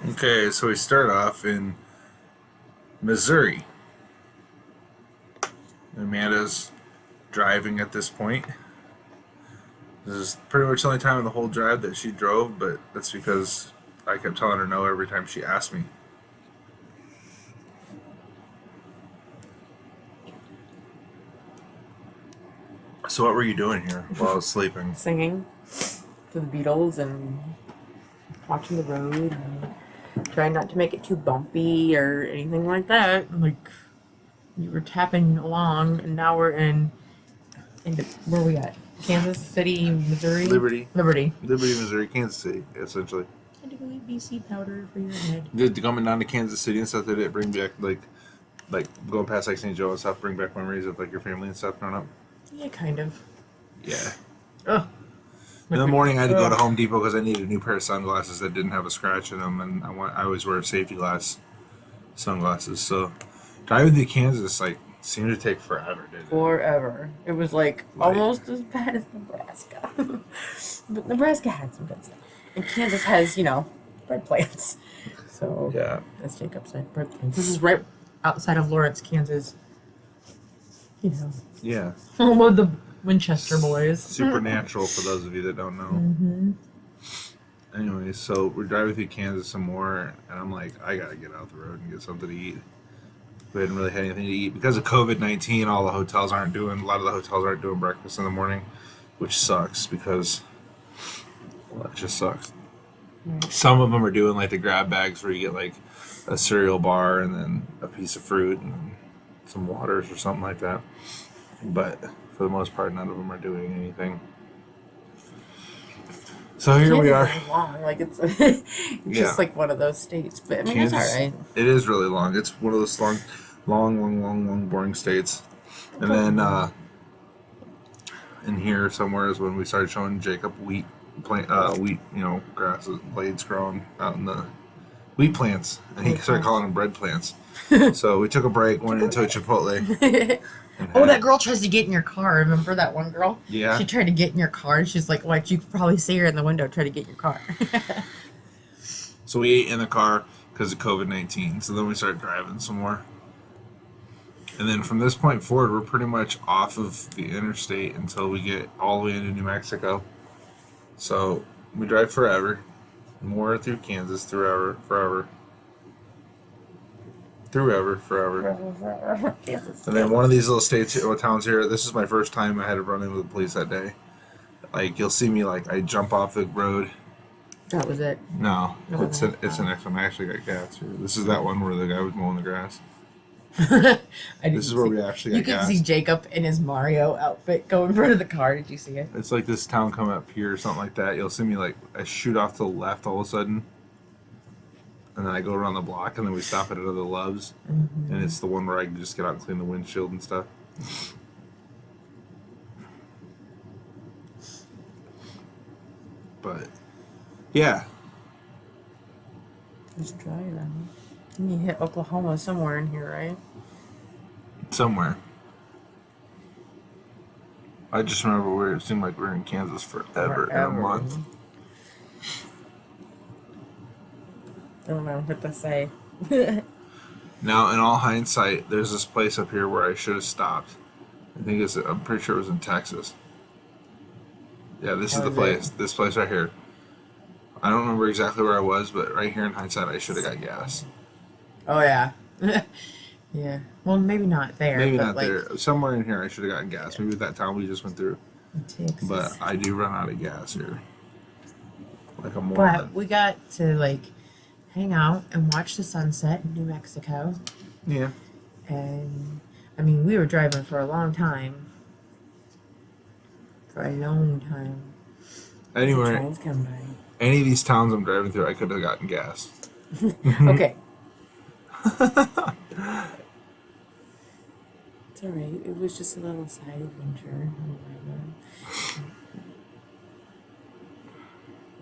Okay, so we start off in Missouri. Amanda's driving at this point. This is pretty much the only time in the whole drive that she drove, but that's because I kept telling her no every time she asked me. So what were you doing here while I was sleeping? Singing to the Beatles and watching the road and trying not to make it too bumpy or anything like that. Like you were tapping along, and now we're in where are we at? Kansas City, Missouri. Liberty, Liberty, Missouri, Kansas City, essentially. Had to go eat BC powder for your head. Did coming down to Kansas City and stuff, did it bring back like going past like St. Joe and stuff, bring back memories of like your family and stuff growing up? Yeah, kind of. Yeah. Ugh. In the morning, I had to go to Home Depot because I needed a new pair of sunglasses that didn't have a scratch in them, and I always wear safety glass sunglasses. So driving through Kansas seemed to take forever, didn't it? Forever. It was like almost as bad as Nebraska. But Nebraska had some good stuff. And Kansas has, bread plants. So, Yeah. as Jacob said, bread plants. This is right outside of Lawrence, Kansas. Yeah. Home of the Winchester boys. Supernatural for those of you that don't know. Mm-hmm. Anyways, so we're driving through Kansas some more, and I'm like, I gotta get out the road and get something to eat. We hadn't really had anything to eat because of COVID-19. A lot of the hotels aren't doing breakfast in the morning, which sucks because, well, it just sucks. Right. Some of them are doing like the grab bags where you get like a cereal bar and then a piece of fruit and some waters or something like that. But for the most part, none of them are doing anything. So here we are. Kansas is long. Like it's just like one of those states. But I mean, Kansas, it's all right. It is really long. It's one of those long, boring states. And then in here somewhere is when we started showing Jacob wheat, grasses, blades growing out in the wheat plants, and he started calling them bread plants. So we took a break, went into a Chipotle. Oh, that girl tries to get in your car. Remember that one girl? Yeah. She tried to get in your car, and she's like, "What? You could probably see her in the window try to get in your car." So we ate in the car because of COVID-19. So then we started driving some more. And then from this point forward, we're pretty much off of the interstate until we get all the way into New Mexico. So we drive forever. More through Kansas, forever. And then one of these little states or towns here, this is my first time I had to run into the police that day. Like, you'll see me, like, I jump off the road. That was it. No, it's the next one. I actually got gas here. This is that one where the guy was mowing the grass. This is where we actually got gas. You can see Jacob in his Mario outfit go in front of the car. Did you see it? It's like this town coming up here or something like that. You'll see me, like, I shoot off to the left all of a sudden. And then I go around the block, and then we stop at another Love's. Mm-hmm. And it's the one where I can just get out and clean the windshield and stuff. But, yeah. Just driving. You hit Oklahoma somewhere in here, right? Somewhere. I just remember it seemed like we were in Kansas forever. In a month. I don't know what to say. Now, in all hindsight, there's this place up here where I should have stopped. I'm pretty sure it was in Texas. Yeah, this is the place. This place right here. I don't remember exactly where I was, but right here in hindsight, I should have got gas. Oh, yeah. Yeah. Well, maybe not there. Maybe not there. Somewhere in here, I should have gotten gas. Maybe that town we just went through. Texas. But I do run out of gas here. Like a moron. But we got to, hang out and watch the sunset in New Mexico. Yeah. And, I mean, we were driving for a long time. For a long time. Anywhere, Trains come by. any of these towns I'm driving through, I could have gotten gas. Okay. It's alright. It was just a little side adventure.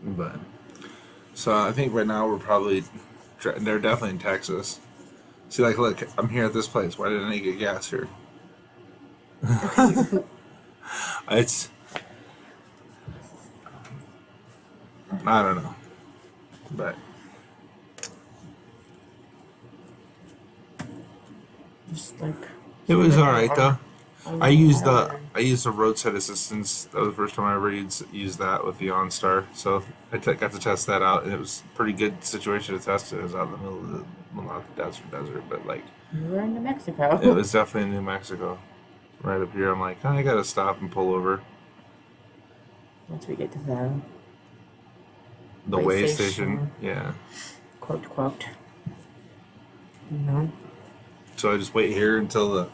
But so I think right now we're probably they're definitely in Texas. See, like, look, I'm here at this place. Why didn't I get gas here? It's I don't know, but Just like It was all right though. on I the used ladder. the roadside assistance. That was the first time I ever used that with the OnStar. So I got to test that out, and it was a pretty good situation to test it. It was out in the middle of the, well, not the desert, but like We were in New Mexico. it was definitely in New Mexico, right up here. I'm like, I gotta stop and pull over. Once we get to The way station, yeah. quote quote. You know. So I just wait here until the.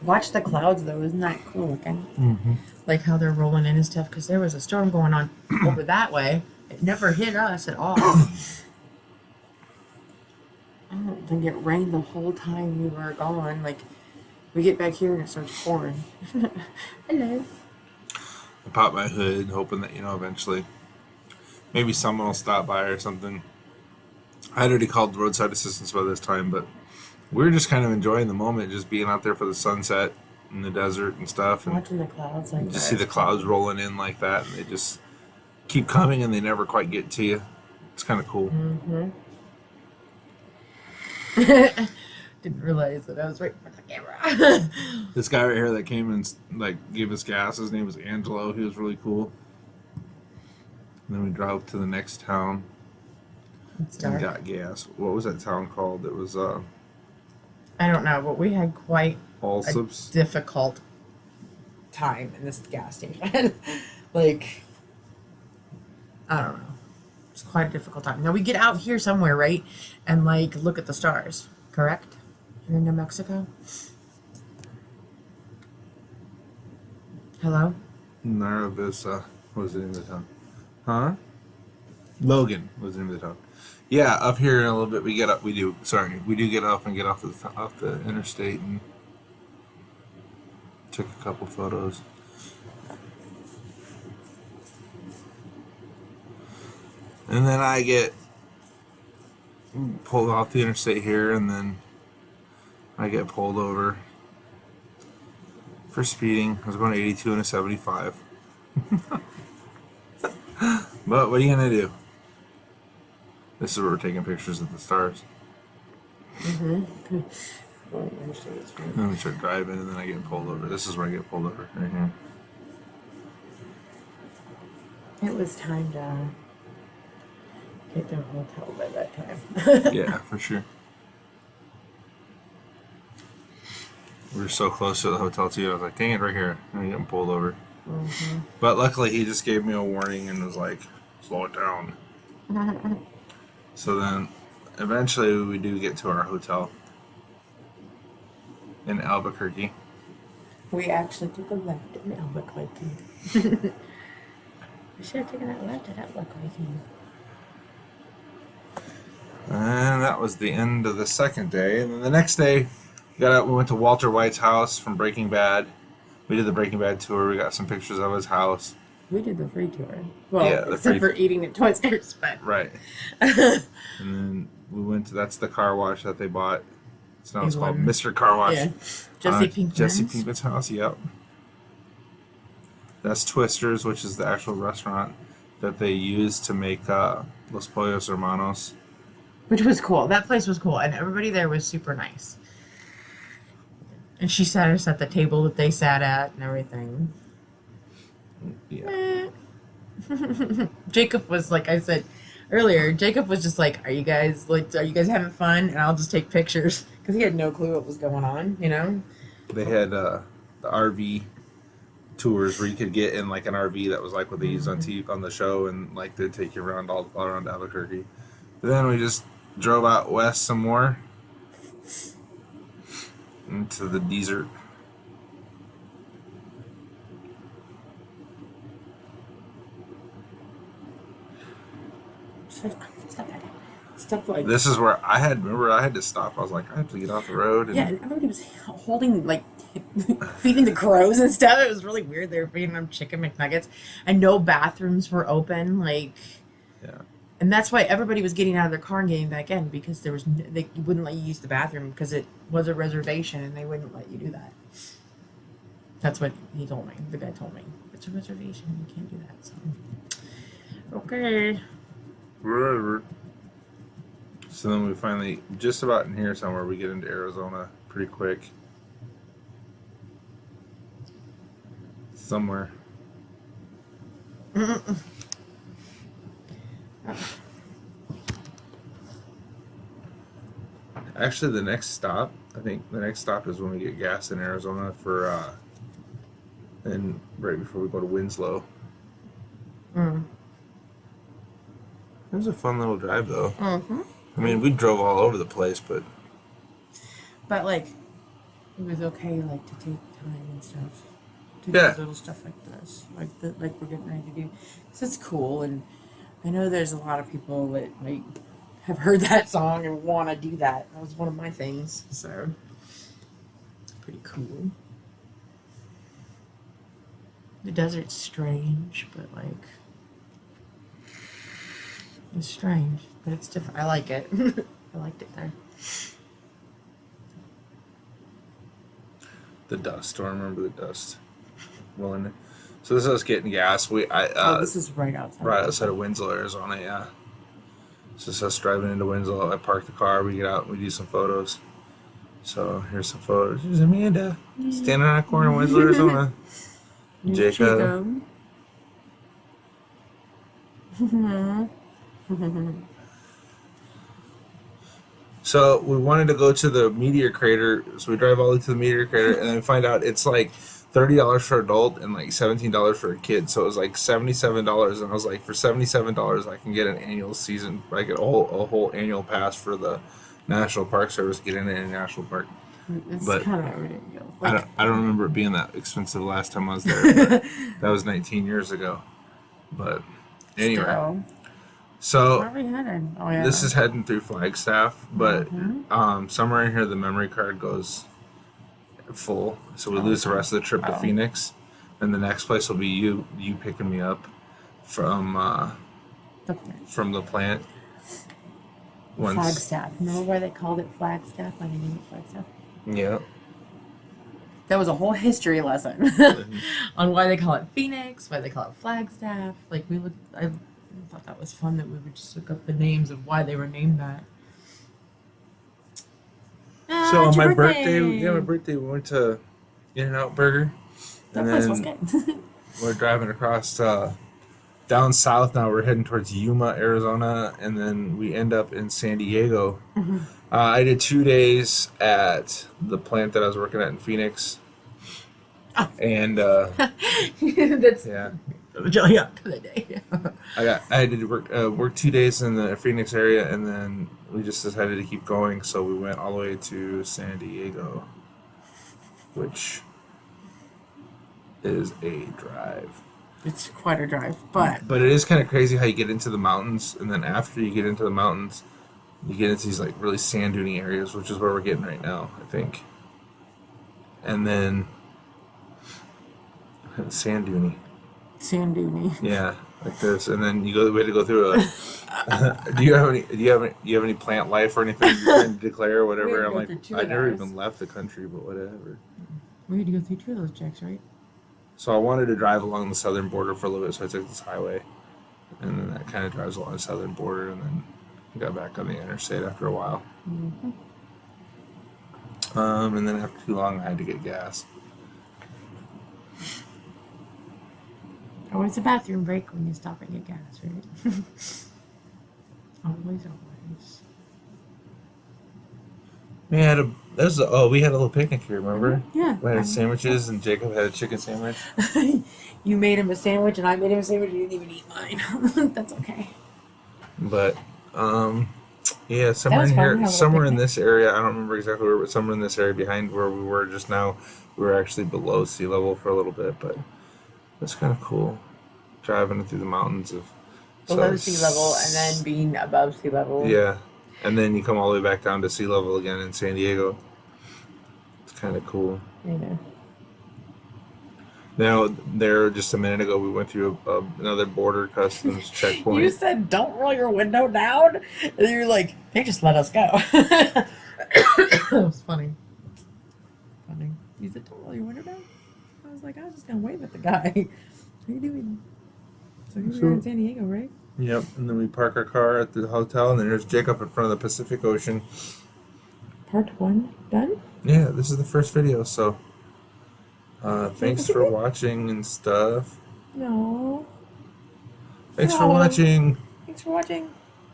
Watch the clouds though, isn't that cool looking? Like how they're rolling in and stuff, because there was a storm going on over that way. It never hit us at all. I don't think it rained the whole time we were gone. Like, we get back here and it starts pouring. Hello. I pop my hood, hoping that eventually, maybe someone will stop by or something. I had already called roadside assistance by this time, but we were just kind of enjoying the moment, just being out there for the sunset in the desert and stuff, and Watching the clouds like just that. see the clouds rolling in like that, and they just keep coming, and they never quite get to you. It's kind of cool. Didn't realize that I was right in front of the camera. This guy right here that came and like gave us gas, his name was Angelo. He was really cool. And then we drove to the next town It's and dark. got gas. What was that town called? It was I don't know, but we had quite Allsup's. difficult time in this gas station. Like, I don't know. It's quite a difficult time. Now we get out here somewhere, right? And like look at the stars, correct? In New Mexico. Hello? None this, what was the name of the town? Huh? Logan was the name of the town. Yeah, up here in a little bit we get up. We do get up and get off the interstate and took a couple photos. And then I get pulled off the interstate here, and then I get pulled over for speeding. I was going 82 and a 75. But what are you gonna do? This is where we're taking pictures of the stars. And then we start driving, and then I get pulled over. This is where I get pulled over, right here. It was time to get to a hotel by that time. Yeah, for sure. We were so close to the hotel too. I was like, "Dang it, right here!" And I get pulled over. But luckily, he just gave me a warning and was like, "Slow it down." So then, eventually, we do get to our hotel in Albuquerque. We actually took a left in Albuquerque. We should have taken that left at Albuquerque. And that was the end of the second day. And then the next day, we went to Walter White's house from Breaking Bad. We did the Breaking Bad tour. We got some pictures of his house. We did the free tour. Well, Yeah, the except free- for eating at Twisters, but Right. And then we went to, that's the car wash that they bought. It's now it's called England. Mr. Car Wash. yeah, Jesse Pinkman's. Jesse Pinkman's house, yep. That's Twisters, which is the actual restaurant that they used to make Los Pollos Hermanos. Which was cool. That place was cool, and everybody there was super nice. And she sat us at the table that they sat at and everything. Yeah. Jacob was, like I said earlier, Jacob was just like, are you guys having fun? And I'll just take pictures. Because he had no clue what was going on, you know? They had the RV tours where you could get in like an RV that was like what they used on TV, on the show, and like they'd take you around all around Albuquerque. But then we just drove out west some more into the desert. Stuff like This is where I had to stop. I was like, I have to get off the road. And yeah, and everybody was holding, like, feeding the crows and stuff. It was really weird. They were feeding them chicken McNuggets, and no bathrooms were open. Like, yeah. and that's why everybody was getting out of their car and getting back in, because there was they wouldn't let you use the bathroom because it was a reservation and they wouldn't let you do that. That's what he told me. The guy told me it's a reservation. You can't do that. So okay. Whatever. So then we finally, just about in here somewhere, we get into Arizona. pretty quick. Somewhere. Actually, the next stop, I think the next stop is when we get gas in Arizona for, and right before we go to Winslow. Mm. It was a fun little drive, though. Mm-hmm. I mean, we drove all over the place, but like, it was okay, like, to take time and stuff. To Yeah. do little stuff like this. Like we're getting ready to do. Because it's cool, and I know there's a lot of people that, like, have heard that song and want to do that. That was one of my things, so it's pretty cool. The desert's strange, but, like, it's strange, but it's different. I like it. I liked it there. the dust. I remember the dust. Rolling. So this is us getting gas. This is right outside. Right outside of Winslow, Arizona. Yeah. So this is us driving into Winslow. I park the car. We get out. We do some photos. So here's some photos. Here's Amanda standing on a corner in Winslow, Arizona. Jacob. So we wanted to go to the meteor crater, so we drive all the way to the meteor crater, and then find out it's like $30 for adult and like $17 for a kid. So it was like $77, and I was like, for $77, I can get an annual season, like a whole annual pass for the National Park Service, get in any national park. It's But kind of ridiculous. I don't remember it being that expensive the last time I was there. But that was 19 years ago. But anyway. Still. So Where are we headed? Oh, yeah. this is heading through Flagstaff, but somewhere in here the memory card goes full, so we lose the rest of the trip to Phoenix, and the next place will be you picking me up from the plant. Flagstaff. Remember why they called it Flagstaff? Why they named it Flagstaff? Yeah. That was a whole history lesson on why they call it Phoenix, why they call it Flagstaff. Like I thought that was fun that we would just look up the names of why they were named that. So on my birthday, we went to In-N-Out Burger. That place was good. We're driving across down south now. We're heading towards Yuma, Arizona, and then we end up in San Diego. I did 2 days at the plant that I was working at in Phoenix. Oh. And that's yeah. Jelly up for the day. I had to work 2 days in the Phoenix area, and then we just decided to keep going, so we went all the way to San Diego, which is a drive. It's quite a drive, but it is kind of crazy how you get into the mountains, and then after you get into the mountains, you get into these like really sand duny areas, which is where we're getting right now, I think. And then sand duny. Sand duny. Yeah, like this, and then we had to go through a. Do you have any plant life or anything you can declare or whatever? I'm like, I never even left the country, but whatever. We had to go through 2 of those checks, right? So I wanted to drive along the southern border for a little bit, so I took this highway, and then that kind of drives along the southern border, and then got back on the interstate after a while. And then after too long, I had to get gas. Always a bathroom break when you stop and get gas, right? always. We had a little picnic here, remember? Yeah. We had sandwiches, and Jacob had a chicken sandwich. You made him a sandwich, and I made him a sandwich. You didn't even eat mine. That's okay. But yeah, somewhere in this area, I don't remember exactly where, but somewhere in this area behind where we were just now, we were actually below sea level for a little bit, but it's kind of cool driving through the mountains of below sea level and then being above sea level. Yeah, and then you come all the way back down to sea level again in San Diego. It's kind of cool. Yeah. Now, just a minute ago, we went through another border customs checkpoint. You said, "Don't roll your window down," and you're like, "They just let us go." It was funny. You said, "Don't roll your window down." I was like, I was just gonna wave at the guy. What are you doing? So here we are in San Diego, right? Yep, and then we park our car at the hotel, and then there's Jacob in front of the Pacific Ocean. part 1 done? Yeah, this is the first video, so thanks for watching and stuff. No. Thanks for No. watching. Thanks for watching.